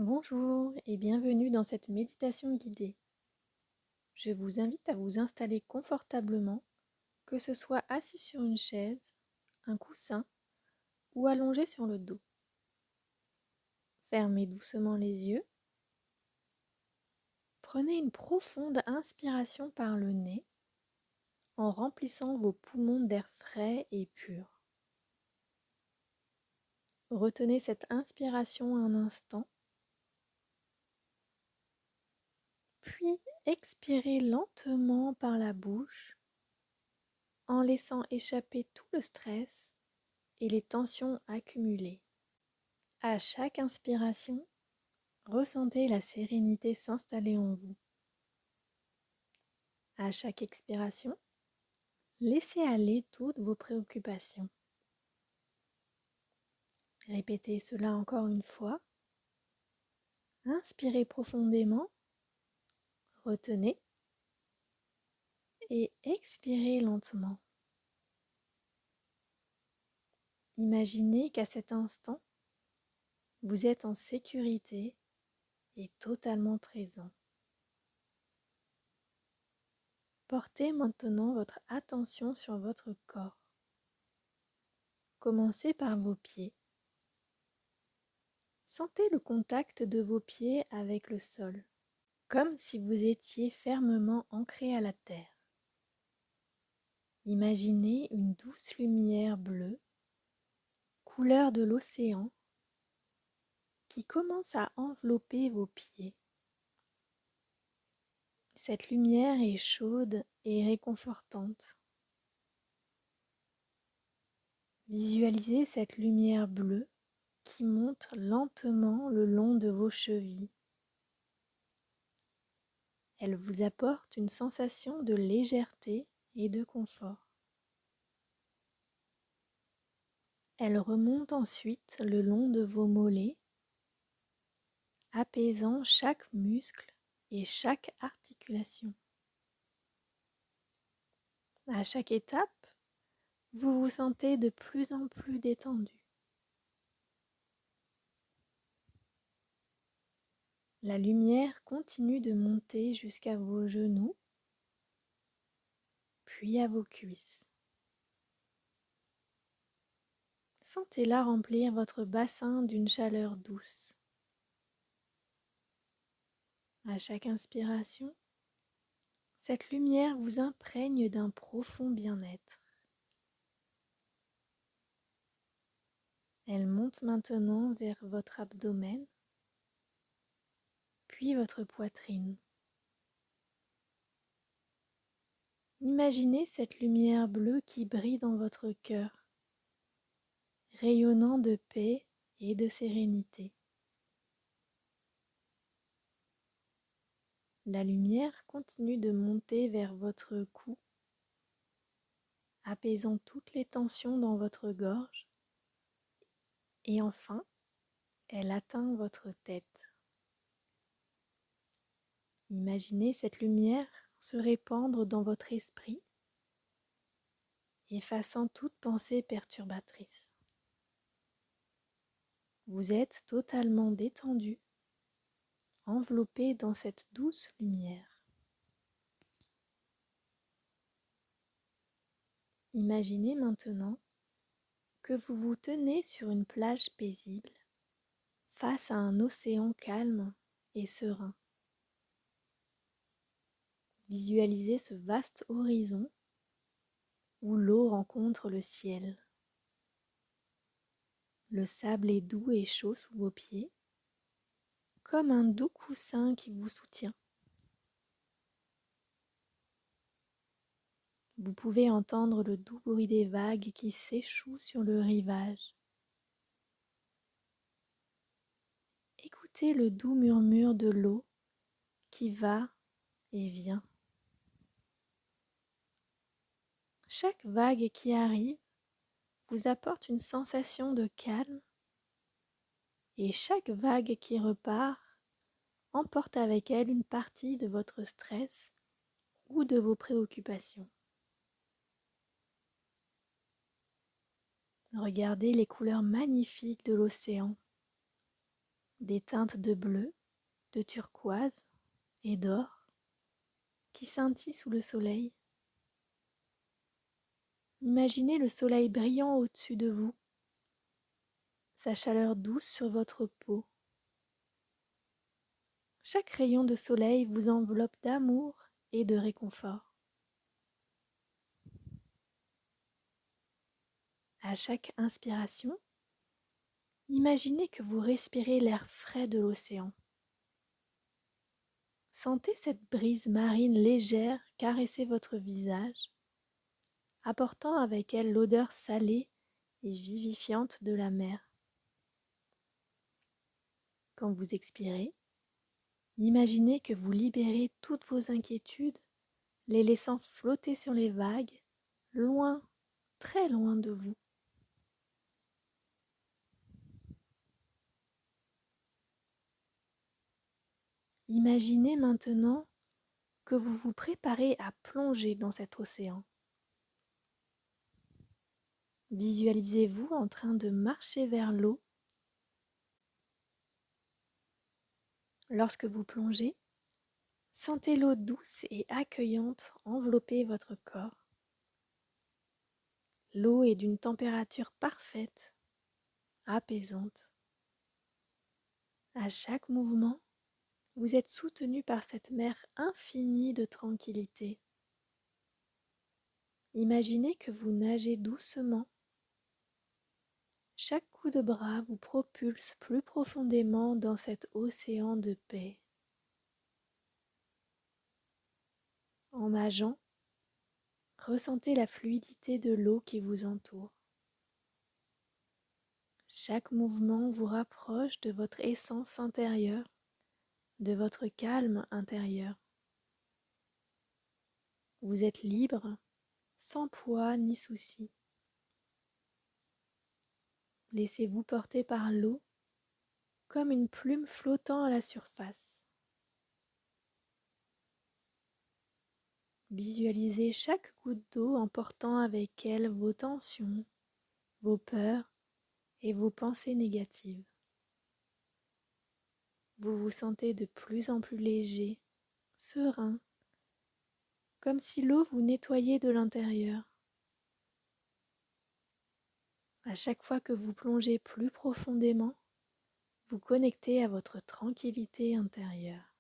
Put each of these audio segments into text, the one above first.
Bonjour et bienvenue dans cette méditation guidée. Je vous invite à vous installer confortablement, que ce soit assis sur une chaise, un coussin ou allongé sur le dos. Fermez doucement les yeux. Prenez une profonde inspiration par le nez en remplissant vos poumons d'air frais et pur. Retenez cette inspiration un instant, puis expirez lentement par la bouche en laissant échapper tout le stress et les tensions accumulées. À chaque inspiration, ressentez la sérénité s'installer en vous. À chaque expiration, laissez aller toutes vos préoccupations. Répétez cela encore une fois. Inspirez profondément, retenez et expirez lentement. Imaginez qu'à cet instant, vous êtes en sécurité et totalement présent. Portez maintenant votre attention sur votre corps. Commencez par vos pieds. Sentez le contact de vos pieds avec le sol, comme si vous étiez fermement ancré à la terre. Imaginez une douce lumière bleue, couleur de l'océan, qui commence à envelopper vos pieds. Cette lumière est chaude et réconfortante. Visualisez cette lumière bleue qui monte lentement le long de vos chevilles. Elle vous apporte une sensation de légèreté et de confort. Elle remonte ensuite le long de vos mollets, apaisant chaque muscle et chaque articulation. À chaque étape, vous vous sentez de plus en plus détendu. La lumière continue de monter jusqu'à vos genoux, puis à vos cuisses. Sentez-la remplir votre bassin d'une chaleur douce. À chaque inspiration, cette lumière vous imprègne d'un profond bien-être. Elle monte maintenant vers votre abdomen, puis votre poitrine. Imaginez cette lumière bleue qui brille dans votre cœur, rayonnant de paix et de sérénité. La lumière continue de monter vers votre cou, apaisant toutes les tensions dans votre gorge, et enfin, elle atteint votre tête. Imaginez cette lumière se répandre dans votre esprit, effaçant toute pensée perturbatrice. Vous êtes totalement détendu, enveloppé dans cette douce lumière. Imaginez maintenant que vous vous tenez sur une plage paisible, face à un océan calme et serein. Visualisez ce vaste horizon où l'eau rencontre le ciel. Le sable est doux et chaud sous vos pieds, comme un doux coussin qui vous soutient. Vous pouvez entendre le doux bruit des vagues qui s'échouent sur le rivage. Écoutez le doux murmure de l'eau qui va et vient. Chaque vague qui arrive vous apporte une sensation de calme et chaque vague qui repart emporte avec elle une partie de votre stress ou de vos préoccupations. Regardez les couleurs magnifiques de l'océan. des teintes de bleu, de turquoise et d'or qui scintillent sous le soleil. Imaginez le soleil brillant au-dessus de vous, sa chaleur douce sur votre peau. Chaque rayon de soleil vous enveloppe d'amour et de réconfort. À chaque inspiration, imaginez que vous respirez l'air frais de l'océan. Sentez cette brise marine légère caresser votre visage, apportant avec elle l'odeur salée et vivifiante de la mer. Quand vous expirez, imaginez que vous libérez toutes vos inquiétudes, les laissant flotter sur les vagues, loin, très loin de vous. Imaginez maintenant que vous vous préparez à plonger dans cet océan. Visualisez-vous en train de marcher vers l'eau. Lorsque vous plongez, sentez l'eau douce et accueillante envelopper votre corps. L'eau est d'une température parfaite, apaisante. À chaque mouvement, vous êtes soutenu par cette mer infinie de tranquillité. Imaginez que vous nagez doucement. Chaque coup de bras vous propulse plus profondément dans cet océan de paix. En nageant, ressentez la fluidité de l'eau qui vous entoure. Chaque mouvement vous rapproche de votre essence intérieure, de votre calme intérieur. Vous êtes libre, sans poids ni soucis. Laissez-vous porter par l'eau comme une plume flottant à la surface. Visualisez chaque goutte d'eau emportant avec elle vos tensions, vos peurs et vos pensées négatives. Vous vous sentez de plus en plus léger, serein, comme si l'eau vous nettoyait de l'intérieur. À chaque fois que vous plongez plus profondément, vous connectez à votre tranquillité intérieure.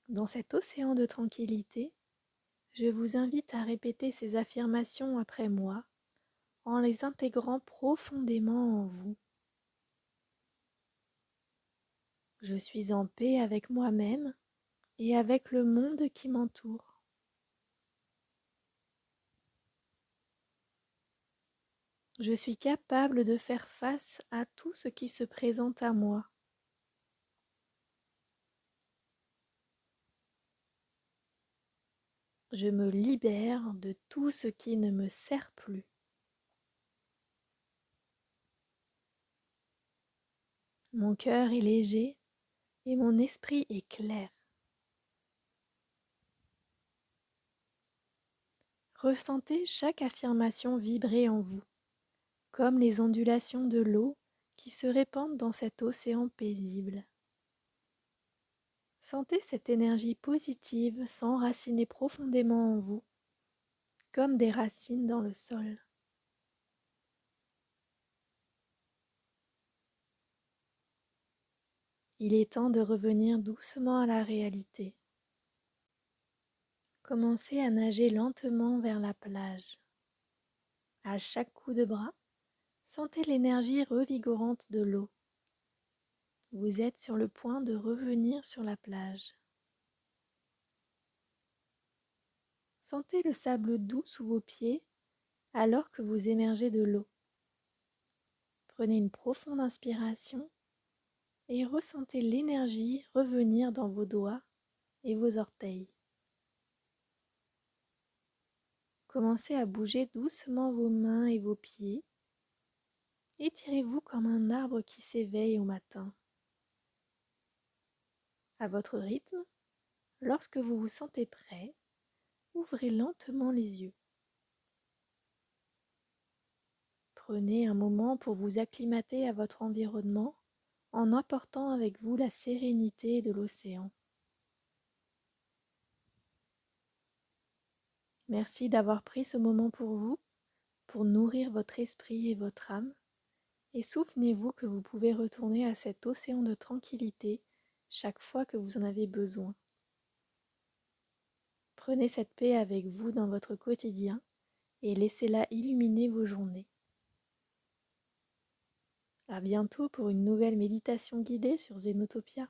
Dans cet océan de tranquillité, je vous invite à répéter ces affirmations après moi en les intégrant profondément en vous. Je suis en paix avec moi-même et avec le monde qui m'entoure. Je suis capable de faire face à tout ce qui se présente à moi. Je me libère de tout ce qui ne me sert plus. Mon cœur est léger et mon esprit est clair. Ressentez chaque affirmation vibrer en vous, comme les ondulations de l'eau qui se répandent dans cet océan paisible. Sentez cette énergie positive s'enraciner profondément en vous, comme des racines dans le sol. Il est temps de revenir doucement à la réalité. Commencez à nager lentement vers la plage. À chaque coup de bras, sentez l'énergie revigorante de l'eau. Vous êtes sur le point de revenir sur la plage. Sentez le sable doux sous vos pieds alors que vous émergez de l'eau. Prenez une profonde inspiration et ressentez l'énergie revenir dans vos doigts et vos orteils. Commencez à bouger doucement vos mains et vos pieds. Étirez-vous comme un arbre qui s'éveille au matin. À votre rythme, lorsque vous vous sentez prêt, ouvrez lentement les yeux. Prenez un moment pour vous acclimater à votre environnement en apportant avec vous la sérénité de l'océan. Merci d'avoir pris ce moment pour vous, pour nourrir votre esprit et votre âme. Et souvenez-vous que vous pouvez retourner à cet océan de tranquillité chaque fois que vous en avez besoin. Prenez cette paix avec vous dans votre quotidien et laissez-la illuminer vos journées. À bientôt pour une nouvelle méditation guidée sur Zenotopia.